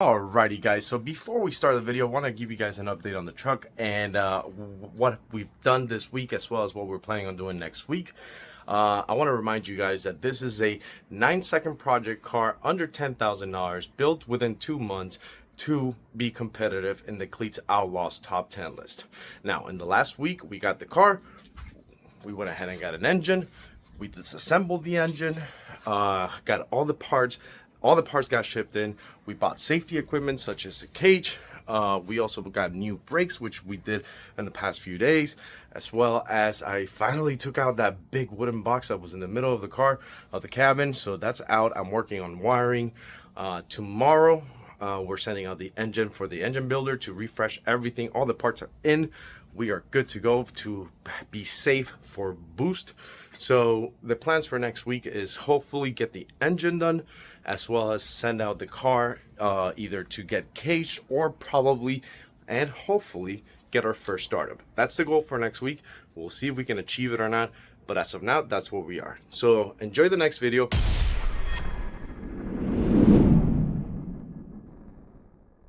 Alrighty guys, so before we start the video, I want to give you guys an update on the truck and what we've done this week as well as what we're planning on doing next week. I want to remind you guys that this is a 9-second project car under $10,000 built within 2 months to be competitive in the Cleet Outlaws top 10 list. Now in the last week we got the car, we went ahead and got an engine, we disassembled the engine, got all the parts got shipped in. We bought safety equipment such as a cage. We also got new brakes, which we did in the past few days, as well as I finally took out that big wooden box that was in the middle of the car, of the cabin. So that's out. I'm working on wiring. Tomorrow, we're sending out the engine for the engine builder to refresh everything. All the parts are in. We are good to go to be safe for boost. So the plans for next week is hopefully get the engine done, as well as send out the car either to get caged or probably and hopefully get our first startup. That's the goal for next week. We'll see if we can achieve it or not, but as of now, that's where we are. So enjoy the next video.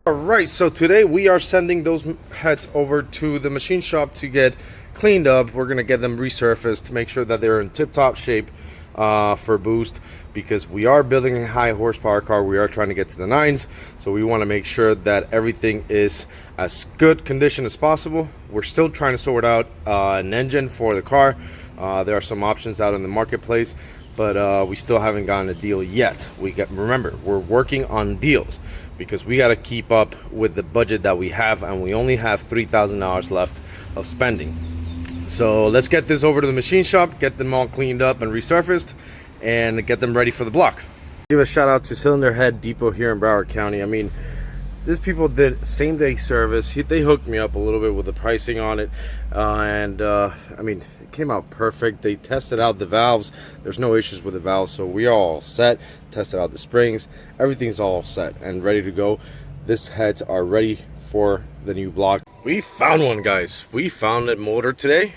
Alright, so today we are sending those heads over to the machine shop to get cleaned up. We're gonna get them resurfaced to make sure that they're in tip-top shape for boost, because we are building a high horsepower car. We are trying to get to the 9s, so we want to make sure that everything is as good condition as possible. We're still trying to sort out an engine for the car. There are some options out in the marketplace, but we still haven't gotten a deal yet. Remember, we're working on deals because we got to keep up with the budget that we have, and we only have $3,000 left of spending. So let's get this over to the machine shop, get them all cleaned up and resurfaced, and get them ready for the block. Give a shout out to Cylinder Head Depot here in Broward County. I mean, these people did same day service. They hooked me up a little bit with the pricing on it, I mean, it came out perfect. They tested out the valves. There's no issues with the valves, so we are all set. Tested out the springs. Everything's all set and ready to go. These heads are ready for the new block. We found one, guys. We found a motor today.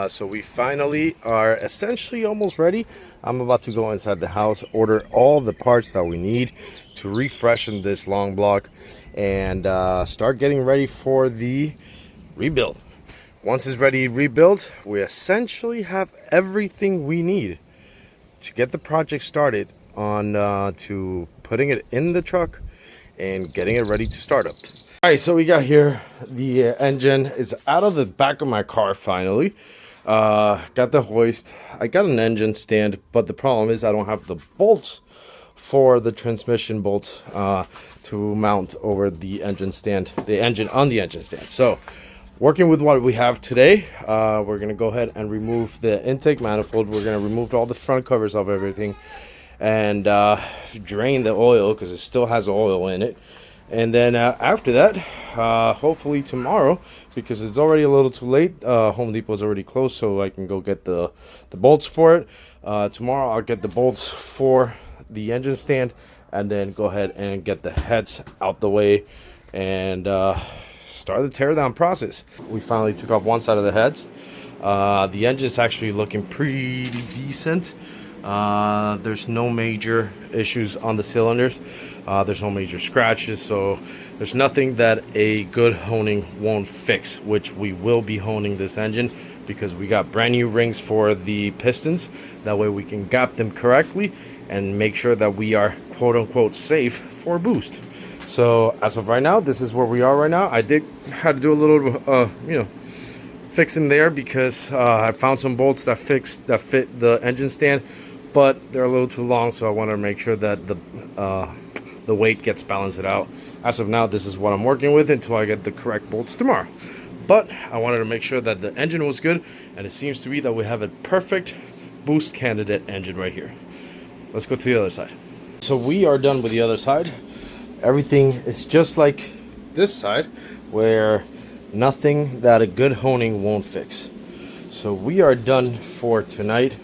So we finally are essentially almost ready. I'm about to go inside the house, order all the parts that we need to refreshen this long block and start getting ready for the rebuild. Once it's ready to rebuild, we essentially have everything we need to get the project started on to putting it in the truck and getting it ready to start up. All right, so we got here, the engine is out of the back of my car finally. Got the hoist. I got an engine stand, but the problem is I don't have the bolts for the transmission bolts to mount over the engine stand, the engine on the engine stand. So working with what we have today, we're gonna go ahead and remove the intake manifold. We're gonna remove all the front covers of everything and drain the oil because it still has oil in it. And then after that, hopefully tomorrow, because it's already a little too late, Home Depot's already closed, so I can go get the bolts for it. Tomorrow I'll get the bolts for the engine stand and then go ahead and get the heads out the way and start the teardown process. We finally took off one side of the heads. The engine's actually looking pretty decent. There's no major issues on the cylinders. There's no major scratches, so there's nothing that a good honing won't fix, which we will be honing this engine because we got brand new rings for the pistons. That way we can gap them correctly and make sure that we are quote-unquote safe for boost. So as of right now, this is where we are right now. I did have to do a little fixing there because I found some bolts that fit the engine stand, but they're a little too long, so I want to make sure that the weight gets balanced out. As of now, this is what I'm working with until I get the correct bolts tomorrow. But I wanted to make sure that the engine was good, and it seems to be that we have a perfect boost candidate engine right here. Let's go to the other side. So we are done with the other side. Everything is just like this side, where nothing that a good honing won't fix. So we are done for tonight.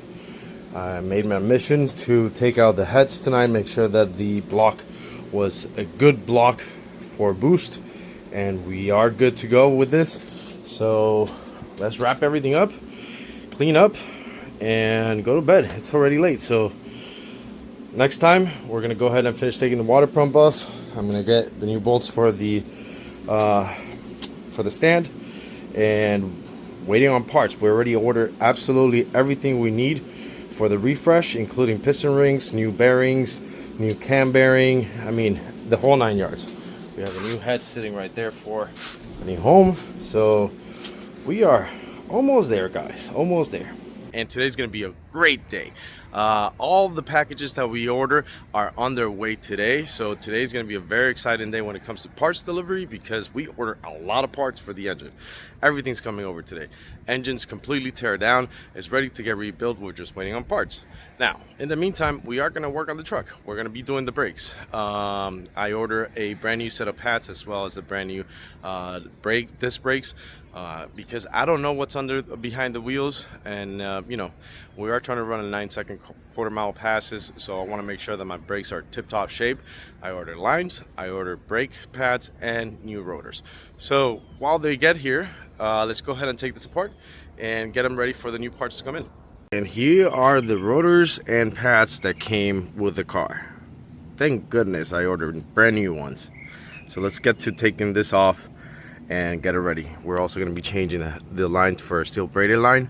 I made my mission to take out the heads tonight, make sure that the block was a good block for boost, and we are good to go with this. So let's wrap everything up, clean up, and go to bed. It's already late, so next time we're gonna go ahead and finish taking the water pump off. I'm gonna get the new bolts for the stand, and waiting on parts. We already ordered absolutely everything we need for the refresh, including piston rings, new bearings, new cam bearing. I mean, the whole 9 yards. We have a new head sitting right there for getting home. So we are almost there, guys, almost there. And today's gonna be a great day. All the packages that we order are on their way today. So today's gonna be a very exciting day when it comes to parts delivery, because we order a lot of parts for the engine. Everything's coming over today. Engine's completely tear down, it's ready to get rebuilt. We're just waiting on parts. Now, in the meantime, we are gonna work on the truck. We're gonna be doing the brakes. I order a brand new set of pads as well as a brand new disc brakes. Because I don't know what's behind the wheels, and you know, we are trying to run a 9-second quarter-mile passes, so I want to make sure that my brakes are tip-top shape. I ordered lines, I ordered brake pads, and new rotors. So while they get here, let's go ahead and take this apart and get them ready for the new parts to come in. And here are the rotors and pads that came with the car. Thank goodness I ordered brand new ones. So let's get to taking this off and get it ready. We're also going to be changing the line for a steel braided line,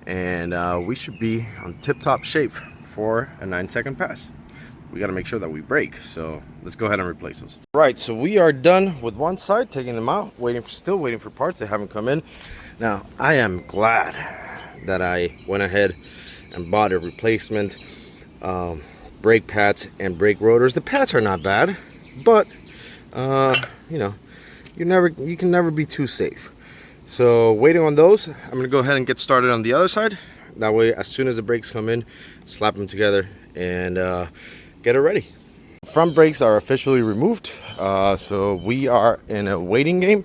and we should be on tip-top shape for a 9-second pass. We got to make sure that we brake, so let's go ahead and replace those. Right, so we are done with one side, taking them out, still waiting for parts. They haven't come in. Now, I am glad that I went ahead and bought a replacement brake pads and brake rotors. The pads are not bad, but you know, you can never be too safe. So waiting on those, I'm gonna go ahead and get started on the other side. That way, as soon as the brakes come in, slap them together and get it ready. Front brakes are officially removed, so we are in a waiting game,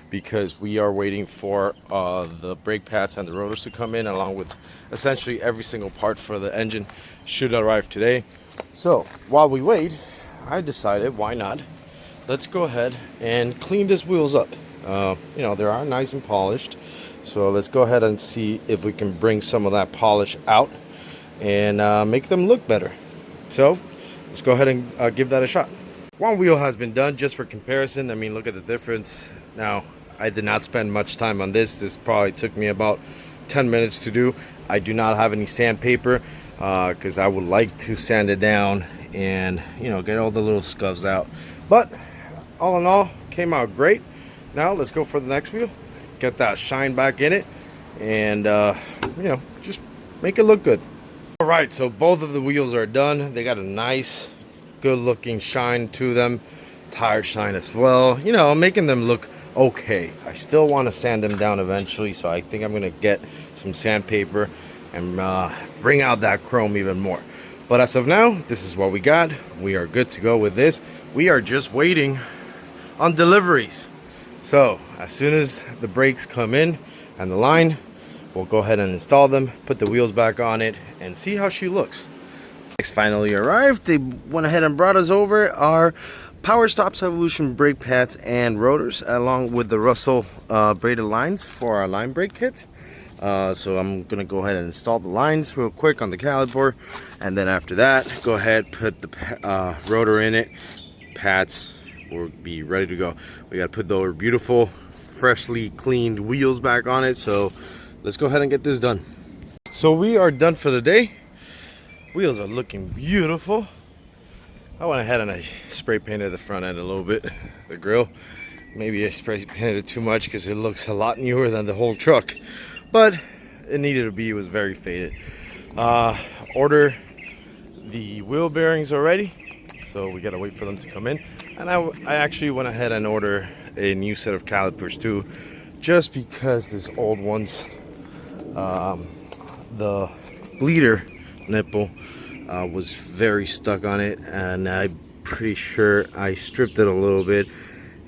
because we are waiting for the brake pads and the rotors to come in, along with essentially every single part for the engine should arrive today. So while we wait, I decided, why not, let's go ahead and clean these wheels up. You know, they are nice and polished, so let's go ahead and see if we can bring some of that polish out and make them look better. So let's go ahead and give that a shot. One wheel has been done, just for comparison. I mean, look at the difference. Now, I did not spend much time on this. This probably took me about 10 minutes to do. I do not have any sandpaper, because I would like to sand it down and, you know, get all the little scuffs out. But all in all, came out great. Now let's go for the next wheel, get that shine back in it, and you know, just make it look good. All right, so both of the wheels are done. They got a nice, good looking shine to them. Tire shine as well, you know, making them look okay. I still want to sand them down eventually, so I think I'm gonna get some sandpaper and bring out that chrome even more. But as of now, this is what we got. We are good to go with this. We are just waiting on deliveries. So as soon as the brakes come in and the line, we'll go ahead and install them, put the wheels back on it, and see how she looks. Brakes finally arrived. They went ahead and brought us over our Power Stops Evolution brake pads and rotors, along with the Russell braided lines for our line brake kits. So I'm gonna go ahead and install the lines real quick on the caliper, and then after that, go ahead, put the rotor in it. Pads will be ready to go. We gotta put those beautiful, freshly cleaned wheels back on it. So let's go ahead and get this done. So we are done for the day. Wheels are looking beautiful. I went ahead and I spray painted the front end a little bit, the grill. Maybe I spray painted it too much because it looks a lot newer than the whole truck, but it needed to be. It was very faded. Order the wheel bearings already, so we gotta wait for them to come in. And I actually went ahead and ordered a new set of calipers too, just because this old one's the bleeder nipple was very stuck on it, and I'm pretty sure I stripped it a little bit.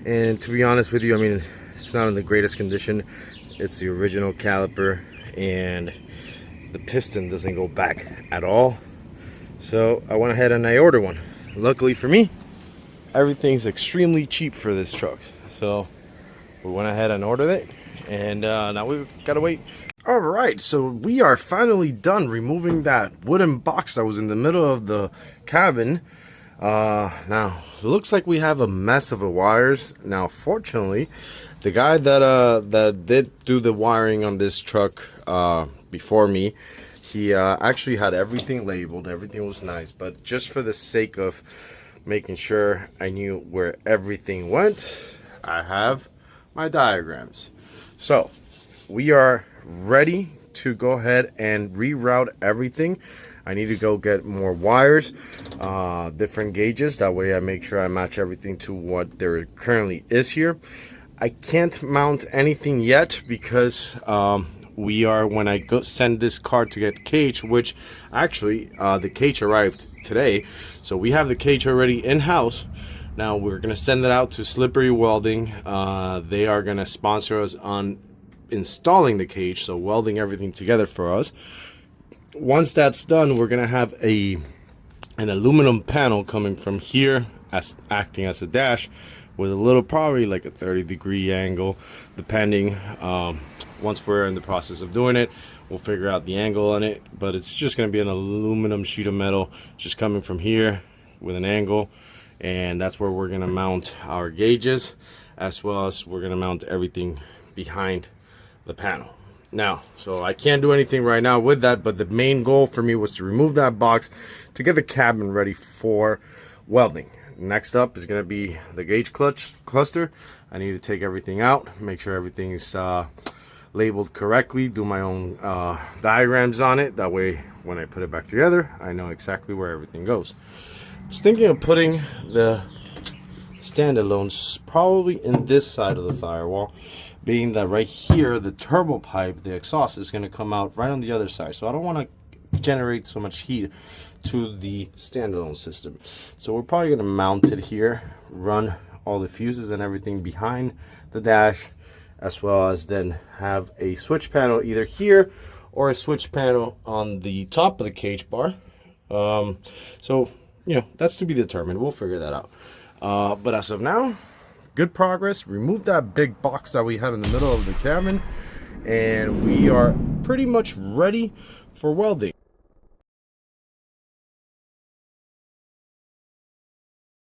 And to be honest with you, I mean, it's not in the greatest condition. It's the original caliper, and the piston doesn't go back at all. So I went ahead and I ordered one. Luckily for me, everything's extremely cheap for this truck, so we went ahead and ordered it, and now we've got to wait. All right, so we are finally done removing that wooden box that was in the middle of the cabin. Now it looks like we have a mess of wires. Now fortunately, the guy that did do the wiring on this truck before me, he actually had everything labeled. Everything was nice, but just for the sake of making sure I knew where everything went, I have my diagrams. So we are ready to go ahead and reroute everything. I need to go get more wires, different gauges. That way I make sure I match everything to what there currently is here. I can't mount anything yet because when I go send this car to get cage, which actually the cage arrived today. So we have the cage already in-house. Now we're gonna send it out to Slippery Welding. They are gonna sponsor us on installing the cage, so welding everything together for us. Once that's done, we're gonna have an aluminum panel coming from here acting as a dash with a little, probably like a 30-degree angle, depending. Once we're in the process of doing it, we'll figure out the angle on it, but it's just going to be an aluminum sheet of metal just coming from here with an angle, and that's where we're going to mount our gauges, as well as we're going to mount everything behind the panel. Now, so I can't do anything right now with that, but the main goal for me was to remove that box to get the cabin ready for welding. Next up is going to be the gauge cluster. I need to take everything out, make sure everything is labeled correctly, do my own diagrams on it. That way, when I put it back together, I know exactly where everything goes. I was thinking of putting the standalones probably in this side of the firewall, being that right here, the turbo pipe, the exhaust, is going to come out right on the other side. So I don't want to generate so much heat to the standalone system. So we're probably going to mount it here, run all the fuses and everything behind the dash, as well as then have a switch panel either here or a switch panel on the top of the cage bar. So, you know, that's to be determined. We'll figure that out. But as of now, good progress. Remove that big box that we had in the middle of the cabin, and we are pretty much ready for welding.